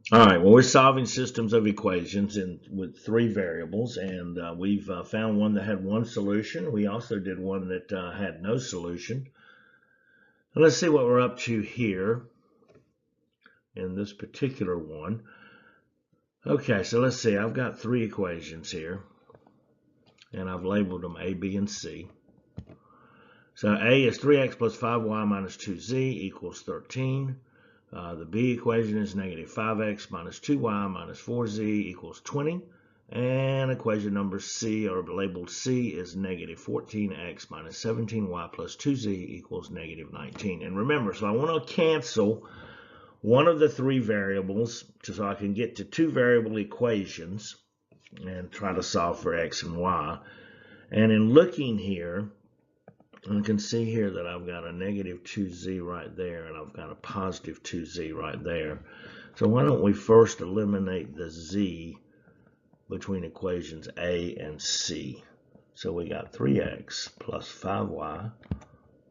All right, well, we're solving systems of equations with three variables, and we've found one that had one solution. We also did one that had no solution. Let's see what we're up to here in this particular one. Okay, so let's see. I've got three equations here, and I've labeled them A, B, and C. So A is 3x plus 5y minus 2z equals 13. The B equation is negative 5x minus 2y minus 4z equals 20. And equation number C, or labeled C, is negative 14x minus 17y plus 2z equals negative 19. And remember, so I want to cancel one of the three variables so I can get to two variable equations and try to solve for x and y. And in looking here, I can see here that I've got a negative 2z right there, and I've got a positive 2z right there. So why don't we first eliminate the z between equations A and C. So we got 3x plus 5y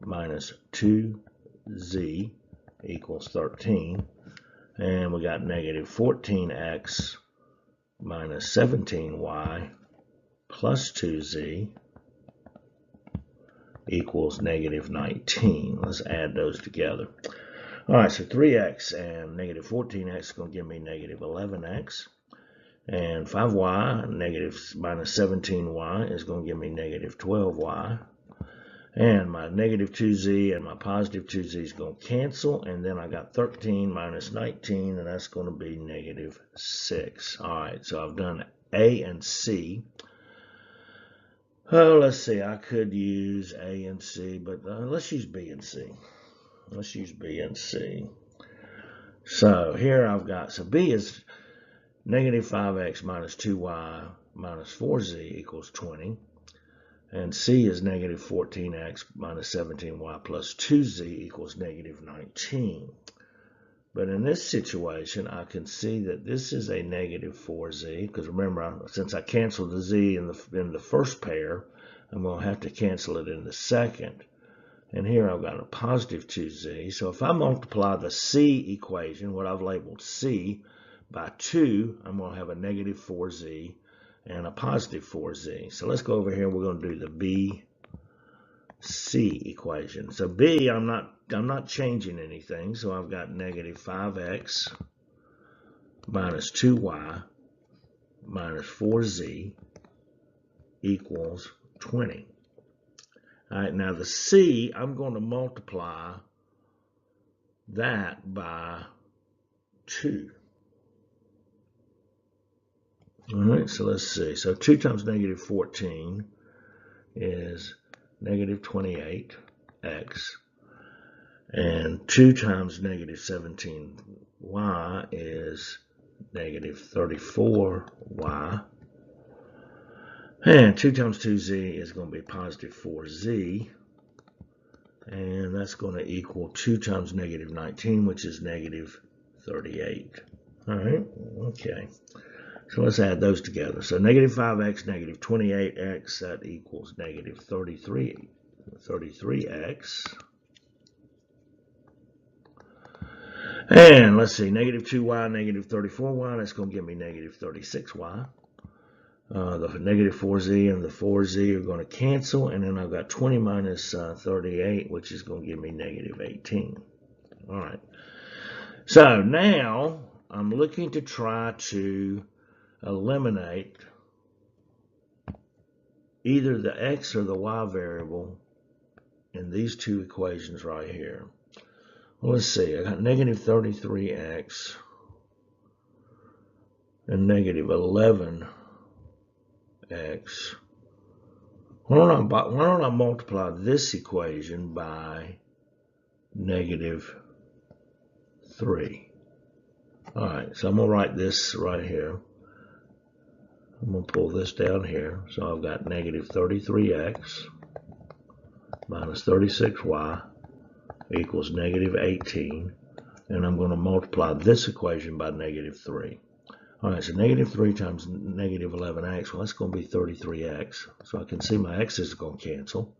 minus 2z equals 13. And we got negative 14x minus 17y plus 2z equals negative 19. Let's add those together. All right, so 3x and negative 14x is going to give me negative 11x. And 5y negative minus 17y is going to give me negative 12y. And my negative 2z and my positive 2z is going to cancel. And then I got 13 minus 19, and that's going to be negative 6. All right, so I've done A and C. Oh, let's see. I could use A and C, but let's use B and C. Let's use B and C. So here I've got, so B is negative 5x minus 2y minus 4z equals 20. And C is negative 14x minus 17y plus 2z equals negative 19. But in this situation, I can see that this is a negative 4z, because remember, since I canceled the z in the first pair, I'm going to have to cancel it in the second. And here I've got a positive 2z. So if I multiply the C equation, what I've labeled C, by 2, I'm going to have a negative 4z and a positive 4z. So let's go over here. We're going to do the B, C equation. So B, I'm not changing anything. So I've got negative 5x minus 2y minus 4z equals 20. All right, now the C, I'm going to multiply that by 2. All right, so let's see. So 2 times negative 14 is negative 28x. And 2 times negative 17y is negative 34y. And 2 times 2z is going to be positive 4z. And that's going to equal 2 times negative 19, which is negative 38. All right, okay. So let's add those together. So negative 5x, negative 28x, that equals negative 33x. And let's see, negative 2y, negative 34y, that's going to give me negative 36y. The negative 4z and the 4z are going to cancel, and then I've got 20 minus 38, which is going to give me negative 18. All right. So now I'm looking to try to eliminate either the x or the y variable in these two equations right here. Well, let's see. I got negative 33x and negative 11x. Why don't I multiply this equation by negative 3? All right, so I'm going to write this right here. I'm going to pull this down here. So I've got negative 33x minus 36y equals negative 18. And I'm going to multiply this equation by negative 3. All right, so negative 3 times negative 11x, well, that's going to be 33x. So I can see my x's are going to cancel.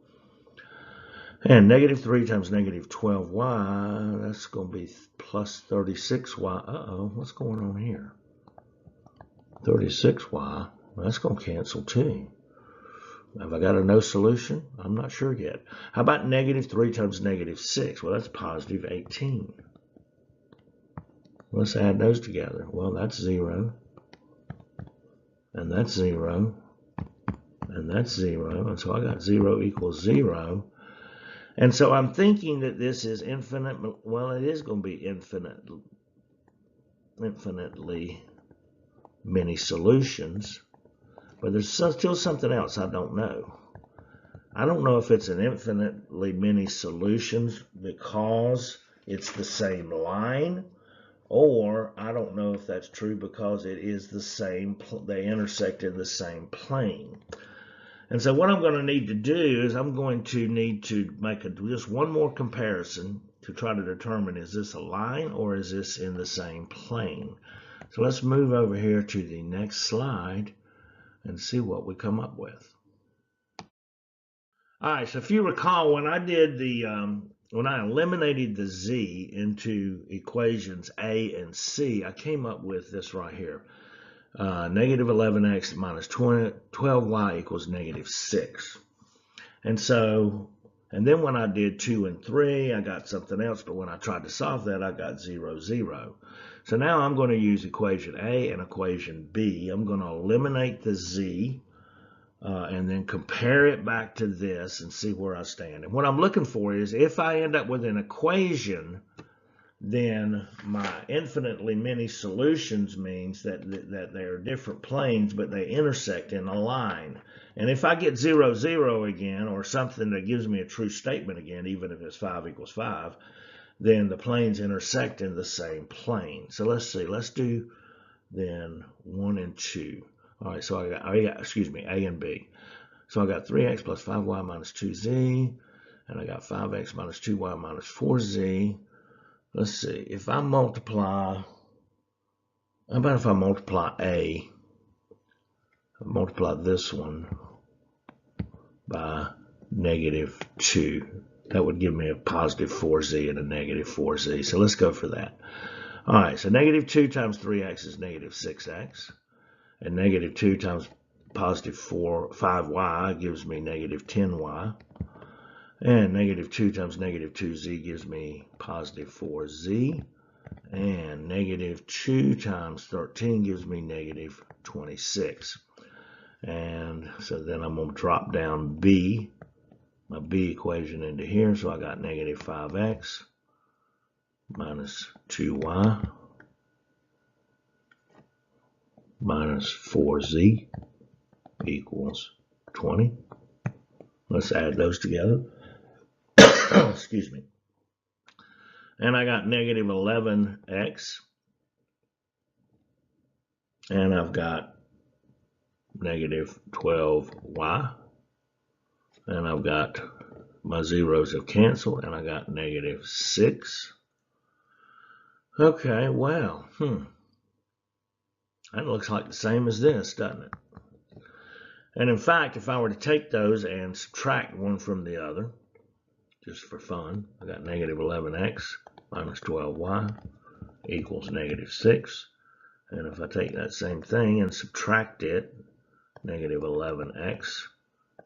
And negative 3 times negative 12y, that's going to be plus 36y. Uh-oh, what's going on here? 36y, that's going to cancel too. Have I got a no solution? I'm not sure yet. How about negative 3 times negative 6? Well, that's positive 18. Let's add those together. Well, that's 0. And that's 0. And that's 0. And so I got 0 equals 0. And so I'm thinking that this is infinite. Well, it is going to be infinitely many solutions. But there's still something else I don't know. I don't know if it's an infinitely many solutions because it's the same line, or I don't know if that's true because it is the same, they intersect in the same plane. And so what I'm going to need to do is I'm going to need to make just one more comparison to try to determine, is this a line or is this in the same plane? So let's move over here to the next slide and see what we come up with. All right, so if you recall, when I did the, when I eliminated the z into equations A and C, I came up with this right here. Negative 11x minus 12y equals negative 6. And so, and then when I did 2 and 3, I got something else, but when I tried to solve that, I got 0, 0. So now I'm going to use equation A and equation B. I'm going to eliminate the z and then compare it back to this and see where I stand. And what I'm looking for is if I end up with an equation, then my infinitely many solutions means that they're different planes, but they intersect in a line. And if I get 0, 0 again, or something that gives me a true statement again, even if it's 5 equals 5, then the planes intersect in the same plane. So let's see, let's do then 1 and 2. All right, so I got, excuse me, A and B. So I got 3x plus 5y minus 2z, and I got 5x minus 2y minus 4z. Let's see, if I multiply, how about if I multiply A, multiply this one by negative 2. That would give me a positive 4z and a negative 4z. So let's go for that. All right, so negative 2 times 3x is negative 6x. And negative 2 times positive 5y gives me negative 10y. And negative 2 times negative 2z gives me positive 4z. And negative 2 times 13 gives me negative 26. And so then I'm going to drop down b, my b equation into here. So I got negative 5x minus 2y minus 4z equals 20. Let's add those together. Excuse me. And I got negative 11x. And I've got negative 12y. And I've got my zeros have canceled. And I got negative 6. Okay, well, that looks like the same as this, doesn't it? And in fact, if I were to take those and subtract one from the other, just for fun, I got negative 11x minus 12y equals negative 6. And if I take that same thing and subtract it, negative 11x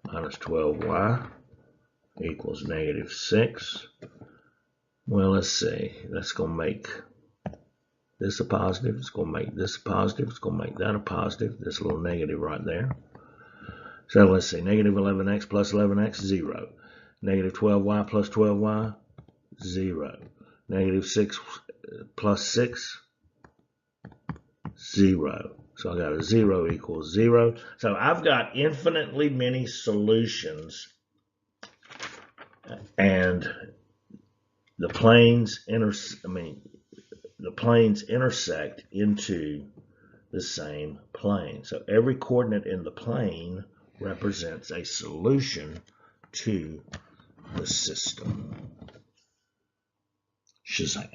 minus 12y equals negative 6. Well, let's see. That's going to make this a positive. It's going to make this a positive. It's going to make that a positive. This little negative right there. So let's see. Negative 11x plus 11x, 0. Negative 12y plus 12y, 0. Negative 6 plus 6, 0. So I got a 0 equals 0. So I've got infinitely many solutions, and the planes intersect into the same plane. So every coordinate in the plane represents a solution to the system. Shazam.